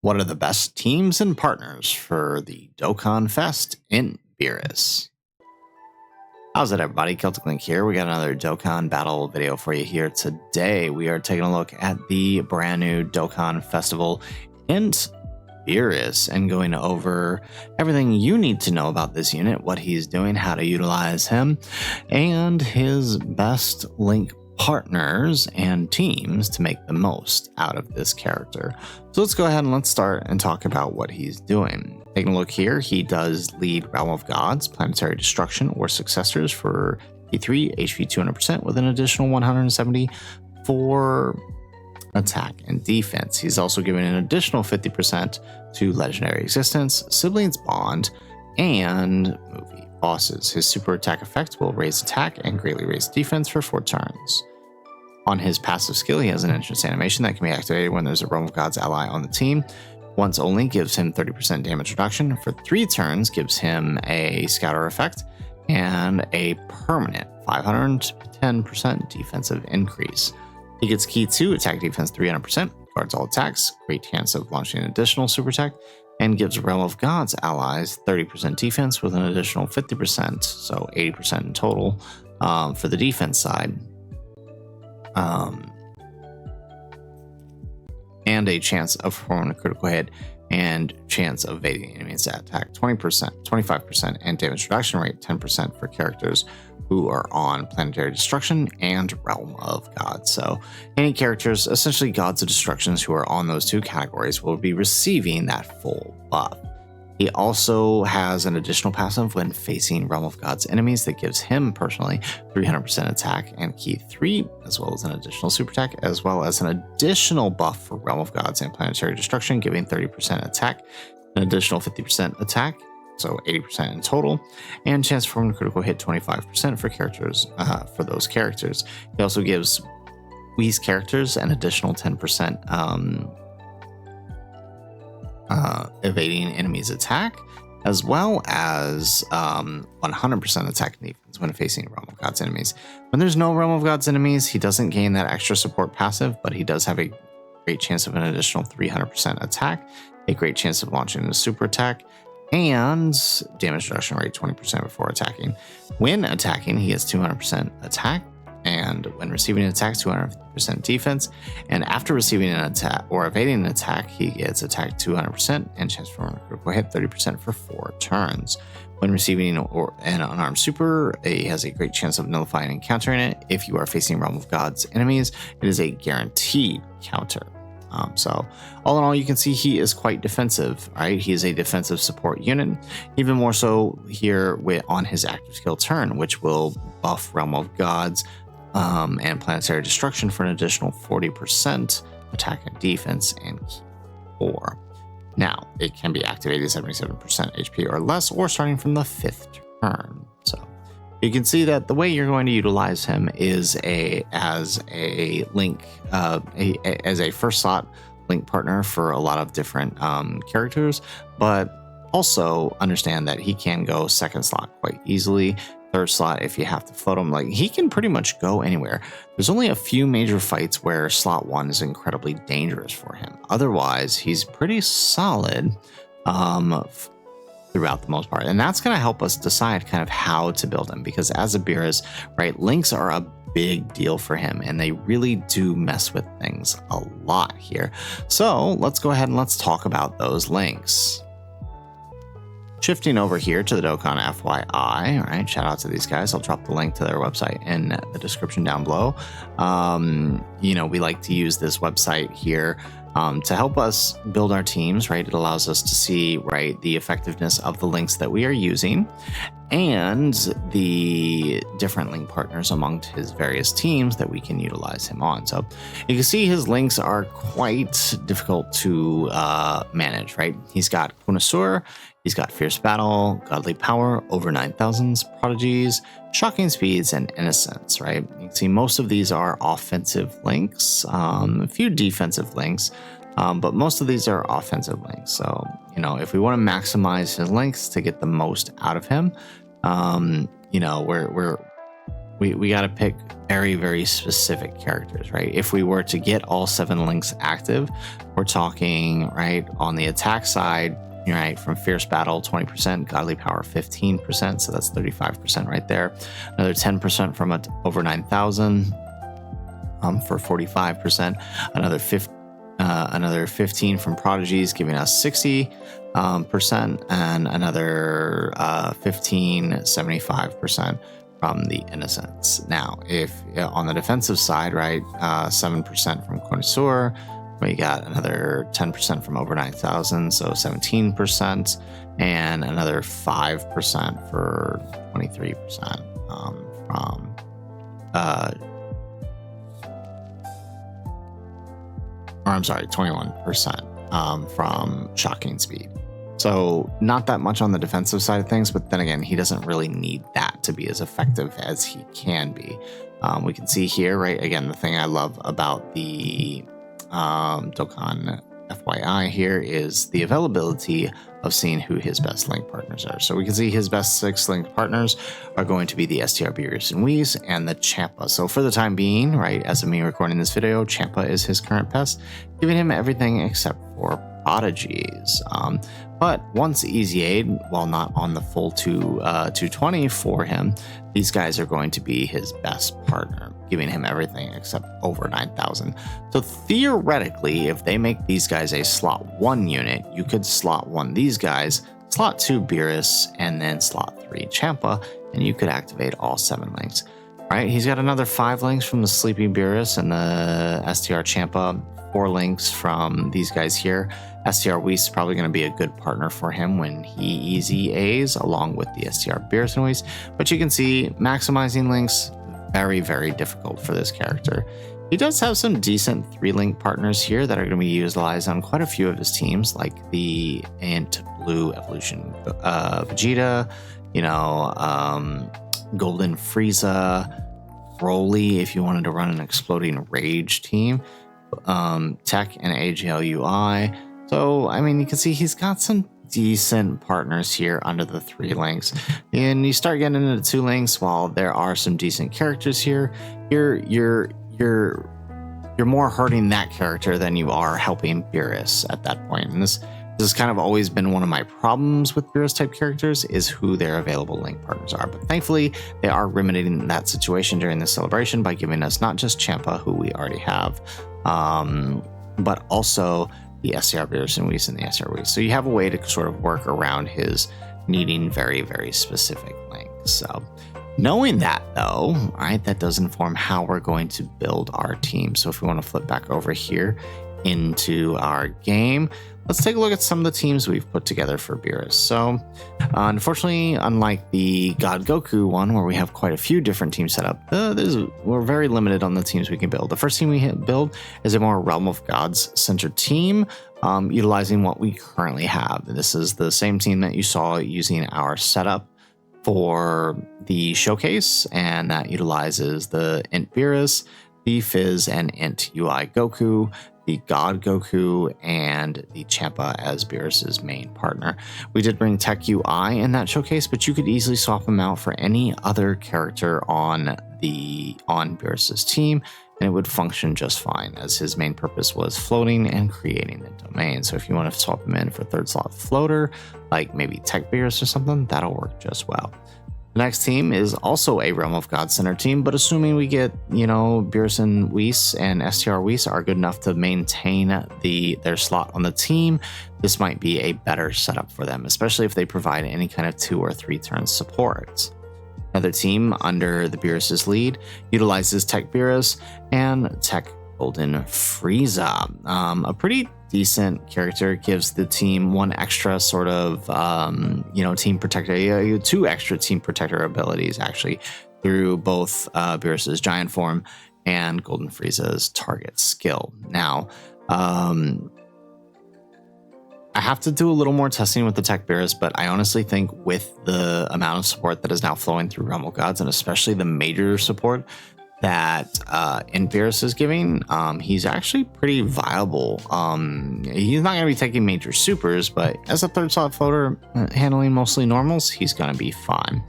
What are the best teams and partners for the Dokkan Fest in Beerus? How's it, everybody? Celtic Link here. We got another Dokkan Battle video for you here today. We are taking a look at the brand new Dokkan Festival INT Beerus and going over everything you need to know about this unit, what he's doing, how to utilize him, and his best link partners and teams to make the most out of this character. So let's go ahead and let's start and talk about what he's doing. Taking a look here, he does lead Realm of Gods, Planetary Destruction, or Successors for P3, HP 200% with an additional 170 for attack and defense. He's also given an additional 50% to Legendary Existence, Siblings Bond, and movie bosses. His super attack effect will raise attack and greatly raise defense for 4 turns. On his passive skill, he has an entrance animation that can be activated when there's a Realm of Gods ally on the team. Once only, gives him 30% damage reduction. For 3 turns, gives him a scatter effect and a permanent 510% defensive increase. He gets key 2, attack defense 300%, guards all attacks, great chance of launching an additional super attack, and gives Realm of Gods allies 30% defense with an additional 50%, so 80% in total for the defense side. And a chance of performing a critical hit and chance of evading enemies at attack 20%, 25%, and damage reduction rate 10% for characters who are on Planetary Destruction and Realm of Gods. So any characters, essentially Gods of Destructions, who are on those 2 categories will be receiving that full buff. He also has an additional passive when facing Realm of Gods enemies that gives him personally 300% attack and key 3, as well as an additional super attack, as well as an additional buff for Realm of Gods and Planetary Destruction, giving 30% attack, an additional 50% attack, so 80% in total, and chance for a critical hit 25% for characters for those characters. He also gives these characters an additional 10% evading enemies attack, as well as 100% attack and defense when facing Realm of Gods enemies. When there's no Realm of Gods enemies, he doesn't gain that extra support passive, but he does have a great chance of an additional 300% attack, a great chance of launching a super attack, and damage reduction rate 20% before attacking. When attacking, he has 200% attack, and when receiving an attack, 250% defense. And after receiving an attack or evading an attack, he gets attack 200% and chance for a critical hit 30% for 4 turns. When receiving an unarmed super, he has a great chance of nullifying and countering it. If you are facing Realm of Gods enemies, it is a guaranteed counter. So all in all, you can see he is quite defensive, right? He is a defensive support unit, even more so here on his active skill turn, which will buff Realm of Gods and Planetary Destruction for an additional 40% attack and defense and key 4. Now, it can be activated 77% HP or less, or starting from the 5th turn. So you can see that the way you're going to utilize him is as a link, as a first slot link partner for a lot of different characters, but also understand that he can go 2nd slot quite easily. 3rd slot if you have to float him. Like, he can pretty much go anywhere. There's only a few major fights where slot 1 is incredibly dangerous for him. Otherwise, he's pretty solid throughout the most part, and that's going to help us decide kind of how to build him, because as a Beerus, right, links are a big deal for him, and they really do mess with things a lot here. So let's go ahead and let's talk about those links. Shifting over here to the Dokkan FYI, all right, shout out to these guys. I'll drop the link to their website in the description down below. We like to use this website here to help us build our teams, right? It allows us to see, right, the effectiveness of the links that we are using and the different link partners amongst his various teams that we can utilize him on. So you can see his links are quite difficult to manage, right? He's got Connoisseur, he's got Fierce Battle, Godly Power, Over 9,000s, Prodigies, Shocking Speeds, and Innocence, right? You can see most of these are offensive links, a few defensive links, but most of these are offensive links. So, if we want to maximize his links to get the most out of him, we're we got to pick very, very specific characters, right? If we were to get all 7 links active, we're talking, right, on the attack side, right, from Fierce Battle, 20%, Godly Power, 15%, so that's 35% right there. Another 10% from over 9,000 for 45%. Another 15 from Prodigies, giving us 60%, and another 75% from the Innocents. Now, if on the defensive side, right, 7% from Connoisseur, we got another 10% from over 9,000, so 17%, and another 5% for 23% from or I'm sorry, 21% from Shocking Speed. So not that much on the defensive side of things, but then again, he doesn't really need that to be as effective as he can be. We can see here, right, again, the thing I love about the Dokkan FYI here is the availability of seeing who his best link partners are. So we can see his best 6 link partners are going to be the STR Beerus and Whis and the Champa. So for the time being, right, as of me recording this video, Champa is his current best, giving him everything except for Prodigies. But once Easy Aid, while not on the full 220 for him, these guys are going to be his best partner, giving him everything except over 9,000. So theoretically, if they make these guys a slot 1 unit, you could slot 1 these guys, slot 2 Beerus, and then slot 3 Champa, and you could activate all 7 links. All right, he's got another 5 links from the Sleepy Beerus and the STR Champa, 4 links from these guys here. STR Whis is probably going to be a good partner for him when he easy A's along with the STR Beerus and Whis. But you can see maximizing links, very, very difficult for this character. He does have some decent 3-link partners here that are going to be utilized on quite a few of his teams, like the INT Blue Evolution Vegeta, Golden Frieza, Broly if you wanted to run an Exploding Rage team, Tech and AGLUI. So, I mean, you can see he's got some decent partners here under the 3 links. And you start getting into 2 links, while there are some decent characters here, you're more hurting that character than you are helping Beerus at that point. And this has kind of always been one of my problems with Beerus type characters, is who their available link partners are. But thankfully, they are remedying that situation during this celebration by giving us not just Champa, who we already have, but also the STR Beerus and Whis and the STR Whis. So you have a way to sort of work around his needing very, very specific links. So knowing that, though, right, that does inform how we're going to build our team. So if we want to flip back over here into our game, let's take a look at some of the teams we've put together for Beerus. So unfortunately, unlike the God Goku one, where we have quite a few different teams set up, we're very limited on the teams we can build. The first team we build is a more Realm of Gods centered team, utilizing what we currently have. This is the same team that you saw using our setup for the showcase, and that utilizes the INT Beerus, the Fizz and INT UI Goku, the God Goku, and the Champa as Beerus's main partner. We did bring Tech UI in that showcase, but you could easily swap him out for any other character on Beerus's team, and it would function just fine, as his main purpose was floating and creating the domain. So if you want to swap him in for 3rd slot floater, like maybe Tech Beerus or something, that'll work just well. The next team is also a Realm of God Center team, but assuming we get, Beerus and Whis and STR Whis are good enough to maintain their slot on the team, this might be a better setup for them, especially if they provide any kind of 2 or 3 turn support. Another team under the Beerus's lead utilizes Tech Beerus and Tech Golden Frieza. A pretty decent character, gives the team 1 extra sort of, team protector, 2 extra team protector abilities actually, through both Beerus's giant form and Golden Frieza's target skill. Now, I have to do a little more testing with the Tech Beerus, but I honestly think with the amount of support that is now flowing through Realm of Gods, and especially the major support that INT Beerus is giving, he's actually pretty viable. He's not going to be taking major supers, but as a 3rd slot floater handling mostly normals, he's going to be fine.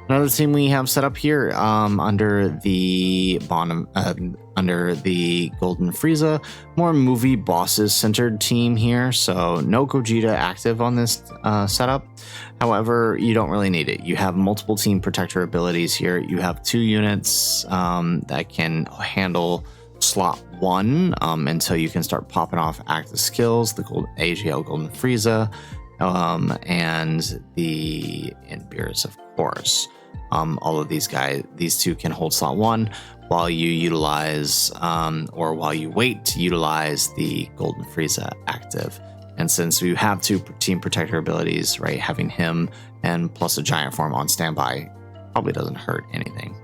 Another team we have set up here under the bottom, under the Golden Frieza, more movie bosses centered team here. So no Gogeta active on this setup. However, you don't really need it. You have multiple team protector abilities here. You have 2 units that can handle slot 1 until you can start popping off active skills. The AGL Golden Frieza and the INT Beerus, of course. All of these 2 can hold slot 1 while you utilize or while you wait to utilize the Golden Frieza active. And since you have 2 team protector abilities, right, having him and plus a giant form on standby probably doesn't hurt anything.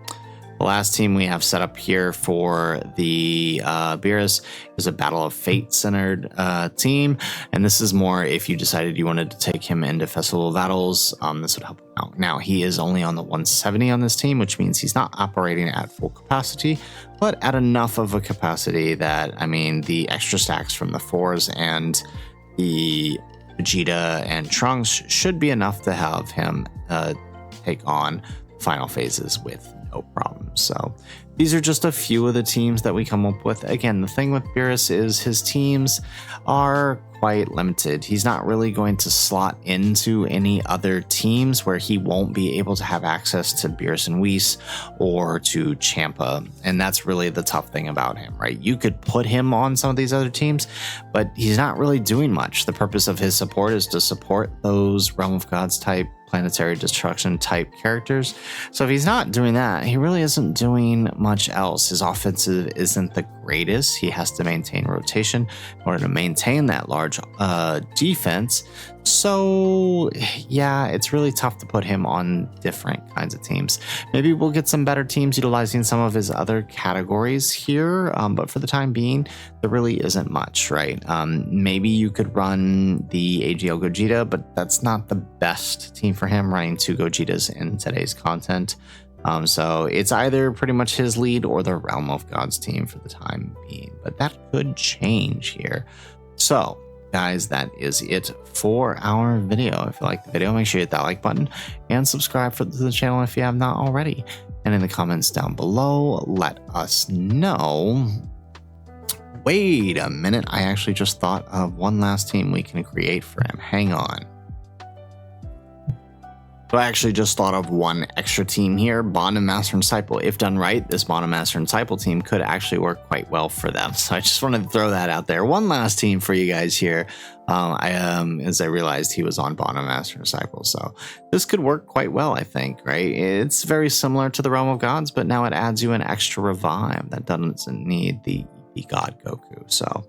The last team we have set up here for the Beerus is a Battle of Fate centered team, and this is more if you decided you wanted to take him into festival battles. This would help him out. Now he is only on the 170 on this team, which means he's not operating at full capacity, but at enough of a capacity that, I mean, the extra stacks from the 4s and the Vegeta and Trunks should be enough to have him take on final phases with no problem. So these are just a few of the teams that we come up with. Again, the thing with Beerus is his teams are quite limited. He's not really going to slot into any other teams where he won't be able to have access to Beerus and Whis or to Champa. And that's really the tough thing about him, right? You could put him on some of these other teams, but he's not really doing much. The purpose of his support is to support those Realm of Gods type planetary destruction type characters. So if he's not doing that, he really isn't doing much else. His offensive isn't the greatest. He has to maintain rotation in order to maintain that large defense. So yeah, it's really tough to put him on different kinds of teams. Maybe we'll get some better teams utilizing some of his other categories here, but for the time being, there really isn't much, right? Maybe you could run the AGL Gogeta, but that's not the best team for him, running 2 Gogetas in today's content. So it's either pretty much his lead or the Realm of Gods team for the time being, but that could change here. So guys, that is it for our video. If you like the video, make sure you hit that like button and subscribe to the channel if you have not already. And in the comments down below, let us know. Wait a minute, I actually just thought of one last team we can create for him. Hang on. So I actually just thought of one extra team here, Bond and Master and Disciple. If done right, this Bond and Master and Disciple team could actually work quite well for them. So I just wanted to throw that out there. One last team for you guys here. As I realized he was on Bond and Master and Disciple. So this could work quite well, I think, right? It's very similar to the Realm of Gods, but now it adds you an extra revive that doesn't need the God Goku. So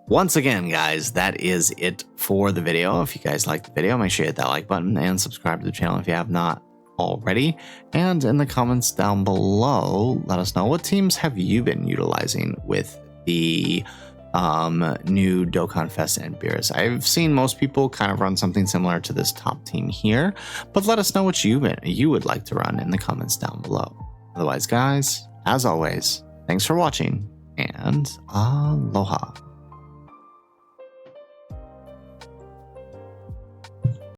once again, guys, that is it for the video. If you guys liked the video, make sure you hit that like button and subscribe to the channel if you have not already. And in the comments down below, let us know, what teams have you been utilizing with the new Dokkan Fest and Beerus? I've seen most people kind of run something similar to this top team here, but let us know what you would like to run in the comments down below. Otherwise, guys, as always, thanks for watching and aloha.